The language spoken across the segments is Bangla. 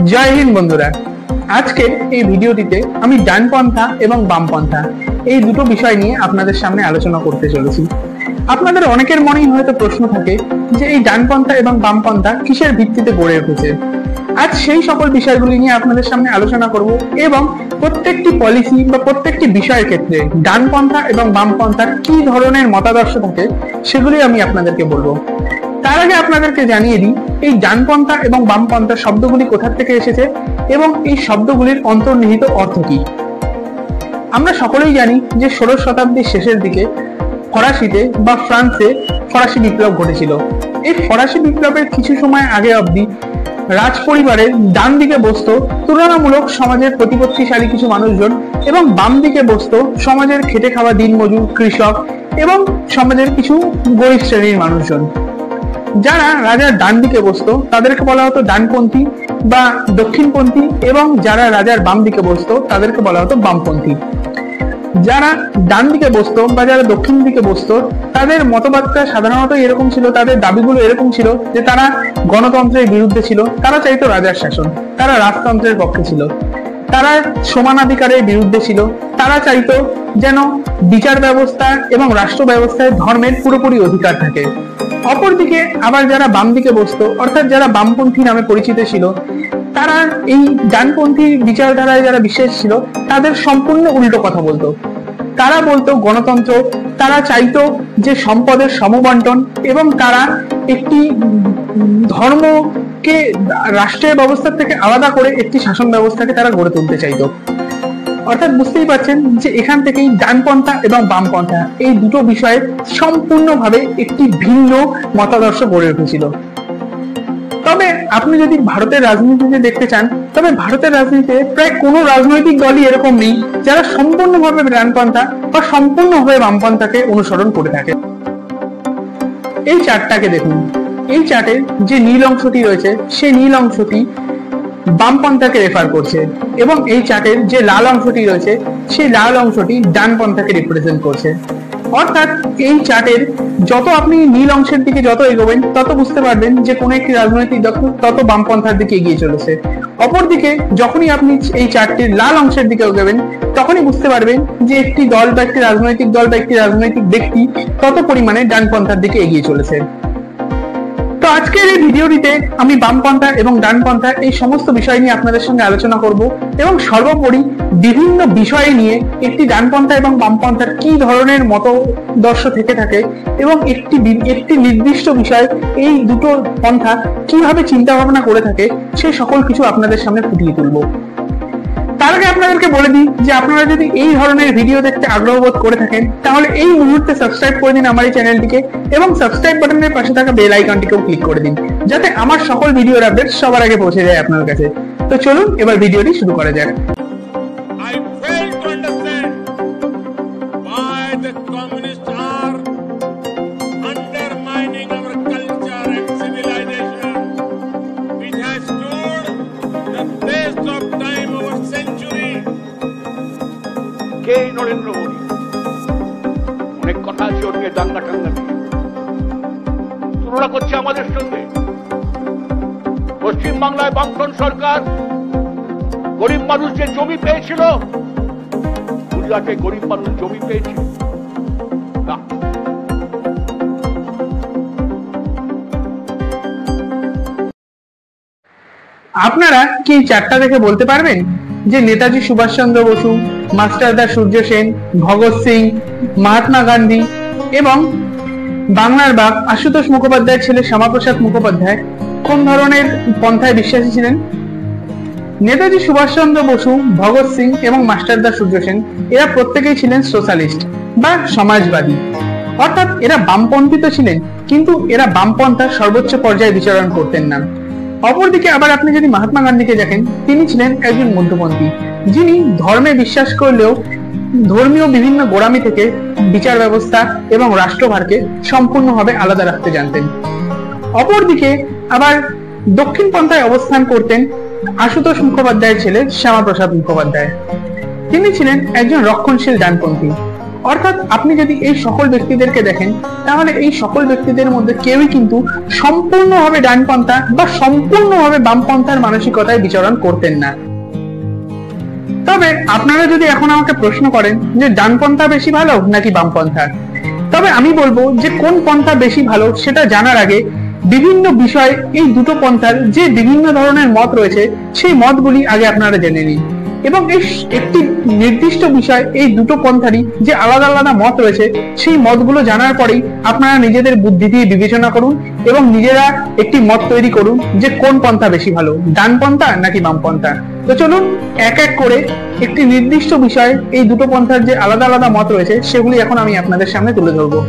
জয় হিন্দ বন্ধুরা, আজকের এই ভিডিওটিতে আমি ডানপন্থা এবং বামপন্থা এই দুটো বিষয় নিয়ে আপনাদের সামনে আলোচনা করতে চলেছি। আপনাদের অনেকের মনেই হয়তো প্রশ্ন থাকে যে এই ডানপন্থা এবং বামপন্থা কিসের ভিত্তিতে গড়ে উঠেছে। আজ সেই সকল বিষয়গুলি নিয়ে আপনাদের সামনে আলোচনা করব এবং প্রত্যেকটি পলিসি বা প্রত্যেকটি বিষয়ের ক্ষেত্রে ডানপন্থা এবং বামপন্থার কি ধরনের মতাদর্শ থাকে সেগুলি আমি আপনাদেরকে বলবো। তার আগে আপনাদেরকে জানিয়ে দিই এই ডানপন্থা এবং বামপন্থা শব্দগুলি কোথা থেকে এসেছে এবং এই শব্দগুলির অন্তর্নিহিত অর্থ কি। আমরা সকলেই জানি যে 16 শতাব্দীর শেষের দিকে ফরাসিতে বা ফ্রান্সে ফরাসি বিপ্লব ঘটেছিল। এই ফরাসি বিপ্লবের কিছু সময় আগে অবধি রাজ পরিবারের ডান দিকে বসতো তুলনামূলক সমাজের প্রতিপত্তিশালী কিছু মানুষজন এবং বাম দিকে বসতো সমাজের খেটে খাওয়া দিনমজুর, কৃষক এবং সমাজের কিছু গরিব শ্রেণীর মানুষজন। যারা রাজার ডান দিকে বসতো তাদেরকে বলা হতো ডানপন্থী বা দক্ষিণপন্থী এবং যারা রাজার বাম দিকে বসতো তাদেরকে বলা হতো বামপন্থী। যারা ডান দিকে বসতো বা যারা দক্ষিণ দিকে বসতো তাদের মতবাদটা সাধারণত এরকম ছিল, তাদের দাবিগুলো এরকম ছিল যে তারা গণতন্ত্রের বিরুদ্ধে ছিল, তারা চাইতো রাজার শাসন, তারা রাজতন্ত্রের পক্ষে ছিল, তারা সমানাধিকারের বিরুদ্ধে ছিল, তারা চাইতো যেন বিচার ব্যবস্থা এবং রাষ্ট্র ব্যবস্থায় ধর্মের পুরোপুরি অধিকার থাকে। অপরদিকে আবার যারা বাম দিকে বসতো অর্থাৎ যারা বামপন্থী নামে পরিচিত ছিল তারা এই ডানপন্থী বিচারধারায় যারা বিশ্বাস ছিল তাদের সম্পূর্ণ উল্টো কথা বলতো। তারা বলতো গণতন্ত্র, তারা চাইতো যে সম্পদের সমবন্টন এবং তারা একটি ধর্মকে রাষ্ট্রের ব্যবস্থা থেকে আলাদা করে একটি শাসন ব্যবস্থাকে তারা গড়ে তুলতে চাইতো। অর্থাৎ বুঝতেই পারছেন যে এখান থেকেই ডানপন্থা এবং বামপন্থা এই দুটো বিষয়ে সম্পূর্ণভাবে একটি ভিন্ন মতাদর্শ গড়ে উঠেছিল। তবে আপনি যদি ভারতের রাজনীতিতে দেখতে চান তবে ভারতের রাজনীতিতে প্রায় কোনো রাজনৈতিক দলই এরকম নেই যারা সম্পূর্ণভাবে ডানপন্থা বা সম্পূর্ণভাবে বামপন্থাকে অনুসরণ করে থাকে। এই চার্টটাকে দেখুন, এই চার্টের যে নীল অংশটি রয়েছে সেই নীল অংশটি বামপন্থাকে রেফার করছে এবং এই চার্টের যে লাল অংশটি রয়েছে সেই লাল অংশটি ডানপন্থাকে রিপ্রেজেন্ট করছে। অর্থাৎ এই চার্টের যত আপনি নীল অংশের দিকে যত এগোবেন তত বুঝতে পারবেন যে কোনো একটি রাজনৈতিক দল তত বামপন্থার দিকে এগিয়ে চলেছে। অপরদিকে যখনই আপনি এই চার্টটির লাল অংশের দিকে এগোবেন তখনই বুঝতে পারবেন যে একটি দল বা একটি রাজনৈতিক দল বা একটি রাজনৈতিক ব্যক্তি তত পরিমাণে ডানপন্থার দিকে এগিয়ে চলেছে। তো আজকের এই ভিডিওটিতে আমি বামপন্থা এবং ডানপন্থা এই সমস্ত বিষয় নিয়ে আপনাদের সঙ্গে আলোচনা করব এবং সর্বোপরি বিভিন্ন বিষয় নিয়ে একটি ডানপন্থা এবং বামপন্থার কি ধরনের মতাদর্শ থেকে থাকে এবং একটি নির্দিষ্ট বিষয় এই দুটো পন্থা কিভাবে চিন্তা ভাবনা করে থাকে সেই সকল কিছু আপনাদের সামনে ফুটিয়ে তুলব। তার আগে আপনাদেরকে বলে দিই যে আপনারা যদি এই ধরনের ভিডিও দেখতে আগ্রহ বোধ করে থাকেন তাহলে এই মুহূর্তে সাবস্ক্রাইব করে দিন আমার এই চ্যানেলটিকে এবং সাবস্ক্রাইব বাটনের পাশে থাকা বেল আইকনটিকেও ক্লিক করে দিন যাতে আমার সকল ভিডিওর আপডেট সবার আগে পৌঁছে যায় আপনার কাছে। তো চলুন এবার ভিডিওটি শুরু করা যাক। নরেন্দ্র মোদী অনেক কথা আছে, ওকে দাঙ্গা টাঙ্গা তুলনা করছে আমাদের সঙ্গে। পশ্চিমবাংলায় বামফ্রন্ট সরকার গরিব মানুষ যে জমি পেয়েছিল, গুজরাটে গরিব মানুষ জমি পেয়েছে না। আপনারা কি চারটা দেখে বলতে পারবেন যে নেতাজি সুভাষচন্দ্র বসু, মাস্টারদা সূর্য সেন, ভগৎ সিং, মহাত্মা গান্ধী এবং বাংলার বাঘ আশুতোষ মুখোপাধ্যায়ের ছেলে শ্যামাপ্রসাদ মুখোপাধ্যায় কোন ধরনের পন্থায় বিশ্বাসী ছিলেন? নেতাজি সুভাষচন্দ্র বসু, ভগৎ সিং এবং মাস্টারদা সূর্য সেন এরা প্রত্যেকেই ছিলেন সোশ্যালিস্ট বা সমাজবাদী। অর্থাৎ এরা বামপন্থী তো ছিলেন কিন্তু এরা বামপন্থার সর্বোচ্চ পর্যায়ে বিচরণ করতেন না। অপরদিকে আবার আপনি যদি মহাত্মা গান্ধীকে দেখেন তিনি ছিলেন একজন মধ্যপন্থী যিনি ধর্মে বিশ্বাস করলেও ধর্মীয় বিভিন্ন গোড়ামি থেকে বিচার ব্যবস্থা এবং রাষ্ট্রভারকে সম্পূর্ণভাবে আলাদা রাখতে জানতেন। অপরদিকে আবার দক্ষিণ পন্থায় অবস্থান করতেন আশুতোষ মুখোপাধ্যায়ের ছেলে শ্যামাপ্রসাদ মুখোপাধ্যায়। তিনি ছিলেন একজন রক্ষণশীল ডানপন্থী। অর্থাৎ আপনি যদি এই সকল ব্যক্তিদেরকে দেখেন, তাহলে এই সকল ব্যক্তিদের মধ্যে কেউই কিন্তু সম্পূর্ণভাবে ডানপন্থা বা সম্পূর্ণভাবে বামপন্থার মানসিকতায় বিচরণ করতেন না। তবে আপনারা যদি এখন আমাকে প্রশ্ন করেন যে ডানপন্থা বেশি ভালো নাকি বামপন্থা, তবে আমি বলবো যে কোন পন্থা বেশি ভালো সেটা জানার আগে বিভিন্ন বিষয় এই দুটো পন্থার যে বিভিন্ন ধরনের মত রয়েছে সেই মতগুলি আগে আপনারা জেনে নিন, এবং এই একটি নির্দিষ্ট বিষয় এই দুটো পন্থারই যে আলাদা আলাদা মত রয়েছে সেই মতগুলো জানার পরেই আপনারা নিজেদের বুদ্ধি দিয়ে বিবেচনা করুন এবং নিজেরা একটি মত তৈরি করুন যে কোন পন্থা বেশি ভালো, ডানপন্থা নাকি বামপন্থা। তো চলুন এক এক করে একটি নির্দিষ্ট বিষয় এই দুটো পন্থার যে আলাদা আলাদা মত রয়েছে সেগুলি এখন আমি আপনাদের সামনে তুলে ধরবো।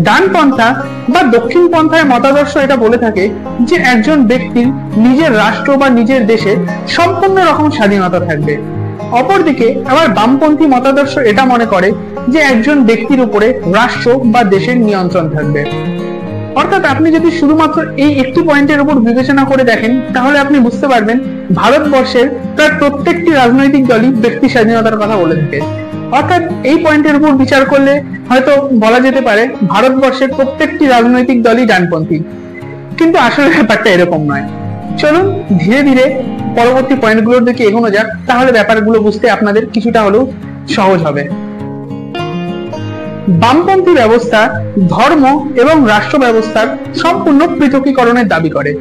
ডানপন্থা বা দক্ষিণ পন্থায় মতাদর্শ এটা বলে থাকে যে একজন ব্যক্তির নিজের রাষ্ট্র বা নিজের দেশে সম্পূর্ণ রকম স্বাধীনতা থাকবে। অপরদিকে আবার বামপন্থী মতাদর্শ এটা মনে করে যে একজন ব্যক্তির উপরে রাষ্ট্র বা দেশের নিয়ন্ত্রণ থাকবে। অর্থাৎ আপনি যদি শুধুমাত্র এই একটি পয়েন্টের উপর বিবেচনা করে দেখেন তাহলে আপনি বুঝতে পারবেন ভারতবর্ষের প্রায় প্রত্যেকটি রাজনৈতিক দলই ব্যক্তি স্বাধীনতার কথা বলে থাকে। অর্থাৎ এই পয়েন্টের উপর বিচার করলে হয়তো বলা যেতে পারে ভারতবর্ষের প্রত্যেকটি রাজনৈতিক দলই ডানপন্থী, কিন্তু আসলে ব্যাপারটা এরকম নয়। চলুন ধীরে ধীরে পরবর্তী পয়েন্টগুলোর দিকে এগোনো যাক, তাহলে ব্যাপারগুলো বুঝতে আপনাদের কিছুটা হলেও সহজ হবে। বামপন্থী ব্যবস্থা ধর্ম এবং রাষ্ট্র ব্যবস্থার সম্পূর্ণ পৃথকীকরণের দাবি করে।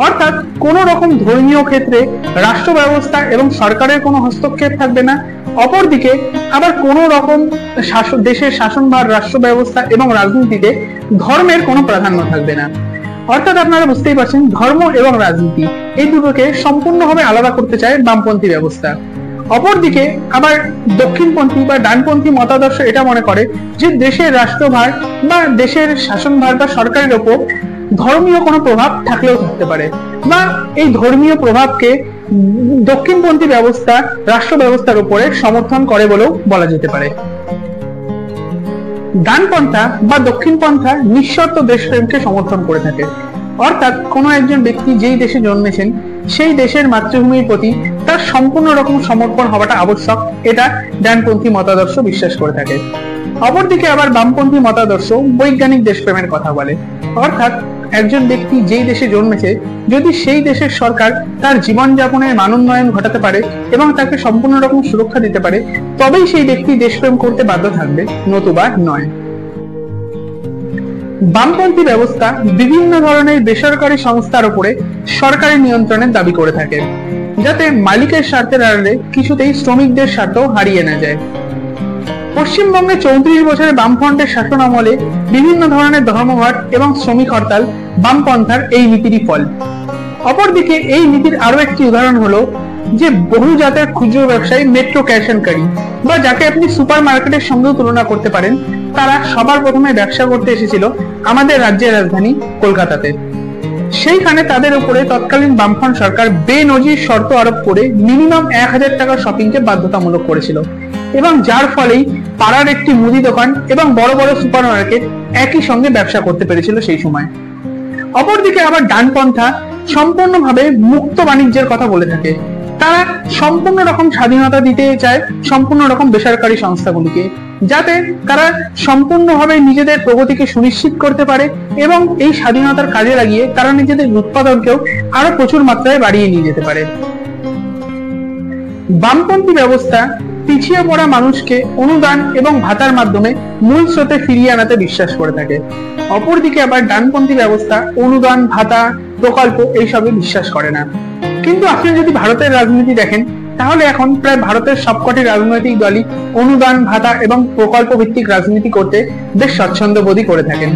অর্থাৎ কোন রকম ধর্মীয় ক্ষেত্রে রাষ্ট্র ব্যবস্থা এবং সরকারের কোনো হস্তক্ষেপ থাকবে না। অপরদিকে আবার কোন রকম দেশের শাসনভার, রাষ্ট্র ব্যবস্থা এবং রাজনীতিতে ধর্মের কোনো প্রাধান্য থাকবে না। অর্থাৎ আপনারা বুঝতেই পারছেন ধর্ম এবং রাজনীতি এই দুটোকে সম্পূর্ণভাবে আলাদা করতে চায় বামপন্থী ব্যবস্থা। অপরদিকে আবার দক্ষিণপন্থী বা ডানপন্থী মতাদর্শ এটা মনে করে যে দেশের রাষ্ট্রভার বা দেশের শাসনভার বা সরকারের ওপর ধর্মীয় কোনো প্রভাব থাকলেও থাকতে পারে, বা এই ধর্মীয় প্রভাবকে দক্ষিণপন্থী ব্যবস্থা রাষ্ট্র ব্যবস্থার উপরে সমর্থন করে বলেও বলা যেতে পারে। ডানপন্থা বা দক্ষিণপন্থা নিঃশর্ত দেশপ্রেমকে সমর্থন করে থাকে। অর্থাৎ কোনো একজন ব্যক্তি যেই দেশে জন্মেছেন সেই দেশের মাতৃভূমির প্রতি তার সম্পূর্ণ রকম সমর্পণ হওয়াটা আবশ্যক, এটা ডানপন্থী মতাদর্শ বিশ্বাস করে থাকে। অপরদিকে আবার বামপন্থী মতাদর্শ বৈজ্ঞানিক দেশপ্রেমের কথা বলে। অর্থাৎ একজন ব্যক্তি যেই দেশে জন্মেছে যদি সেই দেশের সরকার তার জীবনযাপনের মানোন্নয়ন ঘটাতে পারে এবং তাকে সম্পূর্ণ রকম সুরক্ষা দিতে পারে তবেই সেই ব্যক্তি দেশপ্রেম করতে বাধ্য থাকবে, নতুবা নয়। বামপন্থী ব্যবস্থা বিভিন্ন ধরনের বেসরকারি সংস্থার উপরে সরকারি নিয়ন্ত্রণের দাবি করে থাকে, যাতে মালিকের স্বার্থের আড়ালে কিছুতেই শ্রমিকদের স্বার্থ হারিয়ে না যায়। পশ্চিমবঙ্গে 34 বছরের বামফ্রন্টের শাসন আমলে বিভিন্ন ধরনের ধর্মঘট এবং শ্রমিক হরতাল বামপন্থার এই নীতিরই ফল। অপরদিকে এই নীতির আরো একটি উদাহরণ হলো যে বহু জাতের খুচরো ব্যবসায়ী মেট্রো ক্যাশ এন্ড ক্যারি বা যাকে আপনি সুপার মার্কেটের সঙ্গেও তুলনা করতে পারেন, তারা সবার প্রথমে ব্যবসা করতে এসেছিল আমাদের রাজ্যের রাজধানী কলকাতাতে। সেইখানে তাদের উপরে তৎকালীন বামফ্রন্ট সরকার বেনজির শর্ত আরোপ করে মিনিমাম 1000 টাকার শপিংকে বাধ্যতামূলক করেছিল, এবং যার ফলেই পাড়ার একটি মুদি দোকান এবং বড় বড় সুপার মার্কেট একই সঙ্গে ব্যবসা করতে পেরেছিল সেই সময়। অপরদিকে আবার ডানপন্থা সম্পূর্ণভাবে মুক্ত বাণিজ্যের কথা বলে থাকে। তারা সম্পূর্ণ রকম স্বাধীনতা দিতে চায় সম্পূর্ণ রকম বেসরকারি সংস্থাগুলিকে, যাতে তারা সম্পূর্ণভাবে নিজেদের প্রগতিকে সুনিশ্চিত করতে পারে এবং এই স্বাধীনতার কাজে লাগিয়ে তারা নিজেদের উৎপাদনকেও আরো প্রচুর মাত্রায় বাড়িয়ে নিয়ে যেতে পারে। বামপন্থী ব্যবস্থা পিছিয়ে পড়া মানুষকে অনুদান এবং ভাতার মাধ্যমে মূল স্রোতে ফিরিয়ে আনাতে বিশ্বাস করে থাকে। অপরদিকে আবার ডানপন্থী ব্যবস্থা অনুদান, ভাতা, প্রকল্প এইসবে বিশ্বাস করে না। কিন্তু আপনি যদি ভারতের রাজনীতি দেখেন তাহলে এখন প্রায় ভারতের সবকটি রাজনৈতিক দলই অনুদান, ভাতা এবং প্রকল্প ভিত্তিক রাজনীতি করতে বেশ স্বচ্ছন্দবোধী করে থাকেন।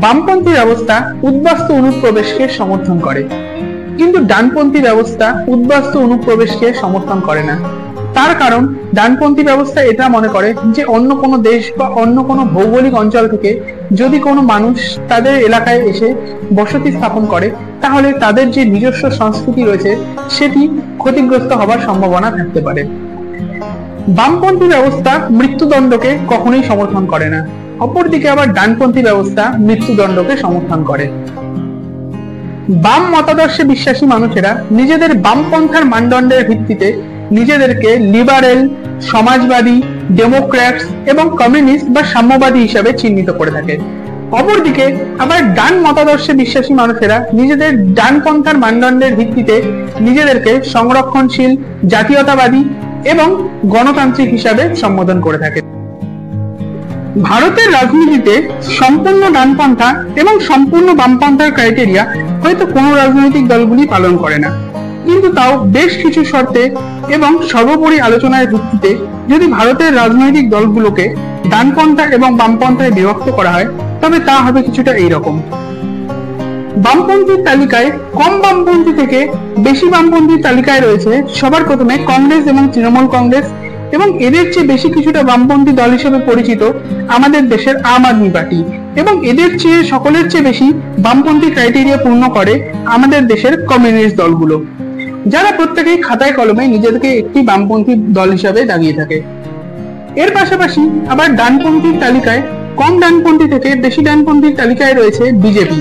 বামপন্থী ব্যবস্থা উদ্বাস্তু অনুপ্রবেশকে সমর্থন করে, কিন্তু ডানপন্থী ব্যবস্থা উদ্বাস্তু অনুপ্রবেশকে সমর্থন করে না। তার কারণ ডানপন্থী ব্যবস্থা এটা মনে করে যে অন্য কোনো দেশ বা অন্য কোনো ভৌগোলিক অঞ্চল থেকে যদি কোনো মানুষ তাদের এলাকায় এসে বসতি স্থাপন করে তাহলে তাদের যে নিজস্ব সংস্কৃতি রয়েছে সেটি ক্ষতিগ্রস্ত হবার সম্ভাবনা থাকতে পারে। বামপন্থী ব্যবস্থা মৃত্যুদণ্ডকে কখনোই সমর্থন করে না। অপরদিকে আবার ডানপন্থী ব্যবস্থা মৃত্যুদণ্ডকে সমর্থন করে। বাম মতাদর্শে বিশ্বাসী মানুষেরা নিজেদের বামপন্থার মানদণ্ডের ভিত্তিতে নিজেদেরকে লিবারেল, সমাজবাদী, ডেমোক্র্যাটস এবং কমিউনিস্ট বা সাম্যবাদী হিসাবে চিহ্নিত করে থাকে। অপরদিকে আবার ডান মতাদর্শে বিশ্বাসী মানুষেরা নিজেদের ডানপন্থার মানদণ্ডের ভিত্তিতে নিজেদেরকে সংরক্ষণশীল, জাতীয়তাবাদী এবং গণতান্ত্রিক হিসাবে সম্বোধন করে থাকে। ভারতের রাজনীতিতে সম্পূর্ণ ডানপন্থা এবং সম্পূর্ণ বামপন্থার ক্রাইটেরিয়া হয়তো কোনো রাজনৈতিক দলগুলি পালন করে না, কিন্তু তাও বেশ কিছু শর্তে এবং সর্বোপরি আলোচনার ভিত্তিতে যদি ভারতের রাজনৈতিক দলগুলোকে ডানপন্থা এবং বামপন্থায় বিভক্ত করা হয় তবে তা হবে কিছুটা এইরকম। বামপন্থীর তালিকায় কম বামপন্থী থেকে বেশি বামপন্থীর তালিকায় রয়েছে সবার প্রথমে কংগ্রেস এবং তৃণমূল কংগ্রেস, এবং এদের চেয়ে বেশি কিছুটা বামপন্থী দল হিসেবে পরিচিত আমাদের দেশের আম আদমি পার্টি, এবং এদের চেয়ে সকলের চেয়ে বেশি বামপন্থী ক্রাইটেরিয়া পূর্ণ করে আমাদের দেশের কমিউনিস্ট দলগুলো, যারা প্রত্যেকেই খাতায় কলমে নিজেদেরকে একটি বামপন্থী দল হিসাবে দাঁড়িয়ে থাকে। এর পাশাপাশি আবার ডানপন্থীর তালিকায় কম ডানপন্থী থেকে বেশি ডানপন্থীর তালিকায় রয়েছে বিজেপি,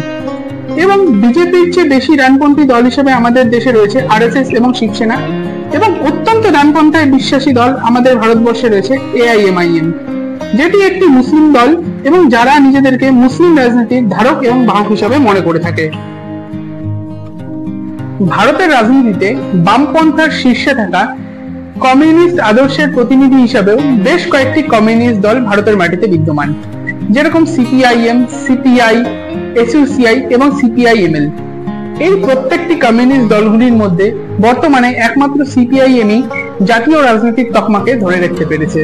এবং বিজেপির চেয়ে বেশি ডানপন্থী দল হিসেবে আমাদের দেশে রয়েছে আরএসএস এবং শিবসেনা, এবং অত্যন্ত ডানপন্থায় বিশ্বাসী দল আমাদের ভারতবর্ষে রয়েছে এআইএমআইএম, যেটি একটি মুসলিম দল এবং যারা নিজেদেরকে মুসলিম রাজনীতির ধারক এবং বাহক হিসাবে মনে করে থাকে। ভারতের রাজনীতিতে বামপন্থার শীর্ষে থাকা কমিউনিস্ট আদর্শের প্রতিনিধি হিসাবেও বেশ কয়েকটি কমিউনিস্ট দল ভারতের মাটিতে বিদ্যমান, যেরকম সিপিআইএম, সিপিআই, এসইউসিআই এবং সিপিআইএমএল। এই প্রত্যেকটি কমিউনিস্ট দলগুলির মধ্যে বর্তমানে একমাত্র সিপিআইএমই জাতীয় রাজনৈতিক তকমাকে ধরে রাখতে পেরেছে।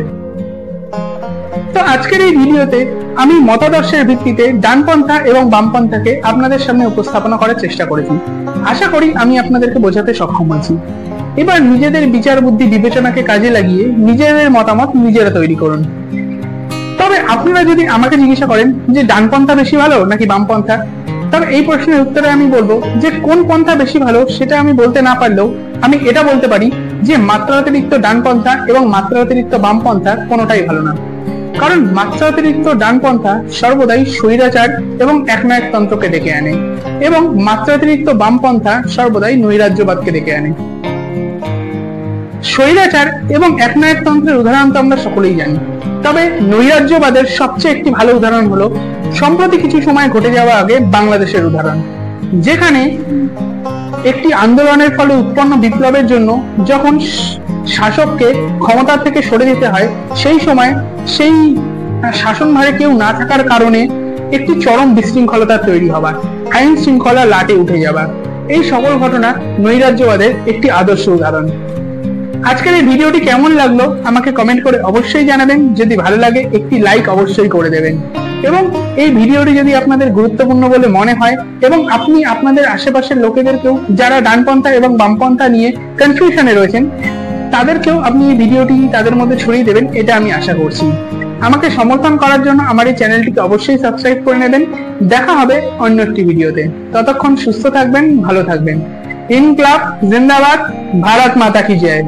তো আজকের এই ভিডিওতে আমি মতাদর্শের ভিত্তিতে ডানপন্থা এবং বামপন্থাকে আপনাদের সামনে উপস্থাপনা করার চেষ্টা করেছি। আশা করি আমি আপনাদেরকে বোঝাতে সক্ষম হয়েছি। এবার নিজেদের বিচার বুদ্ধি বিবেচনাকে কাজে লাগিয়ে নিজেদের মতামত নিজেরা তৈরি করুন। তবে আপনারা যদি আমাকে জিজ্ঞাসা করেন যে ডানপন্থা বেশি ভালো নাকি বামপন্থা, তবে এই প্রশ্নের উত্তরে আমি বলবো যে কোন পন্থা বেশি ভালো সেটা আমি বলতে না পারলেও আমি এটা বলতে পারি যে মাত্রাতিরিক্ত ডানপন্থা এবং মাত্রাতিরিক্ত বামপন্থা কোনোটাই ভালো না। কারণ মাত্রাতিরিক্ত ডানপন্থা সর্বদাই স্বৈরাচার এবং একনায়কতন্ত্রকে ডেকে আনে, এবং মাত্রাতিরিক্ত বামপন্থা সর্বদাই নৈরাজ্যবাদকে ডেকে আনে। স্বৈরাচার এবং একনায়কতন্ত্রের উদাহরণ তো আমরা সকলেই জানি, তবে নৈরাজ্যবাদের সবচেয়ে একটি ভালো উদাহরণ হলো সম্প্রতি কিছু সময় ঘটে যাওয়া আগে বাংলাদেশের উদাহরণ, যেখানে একটি আন্দোলনের ফলে উৎপন্ন বিপ্লবের জন্য যখন শাসককে ক্ষমতা থেকে সরে যেতে হয়, সেই সময় সেই শাসনভারে কেউ না থাকার কারণে একটি চরম বিশৃঙ্খলতা তৈরি হওয়া, আইন শৃঙ্খলা লাটে উঠে যাওয়া, এই সকল ঘটনা নৈরাজ্যবাদের একটি আদর্শ উদাহরণ। আজকের এই ভিডিওটি কেমন লাগলো আমাকে কমেন্ট করে অবশ্যই জানাবেন। যদি ভালো লাগে একটি লাইক অবশ্যই করে দেবেন, এবং এই ভিডিওটি যদি আপনাদের গুরুত্বপূর্ণ বলে মনে হয় এবং আপনি আপনাদের আশেপাশের লোকেদেরকেও যারা ডানপন্থা এবং বামপন্থা নিয়ে কনফিউশনে রয়েছেন তাদেরকেও আপনি এই ভিডিওটি তাদের মধ্যে ছড়িয়ে দেবেন, এটা আমি আশা করছি। আমাকে সমর্থন করার জন্য আমার এই চ্যানেলটিকে অবশ্যই সাবস্ক্রাইব করে নেবেন। দেখা হবে অন্য একটি ভিডিওতে। ততক্ষণ সুস্থ থাকবেন, ভালো থাকবেন। ইনকলাব জিন্দাবাদ, ভারত মাতা কি জয়।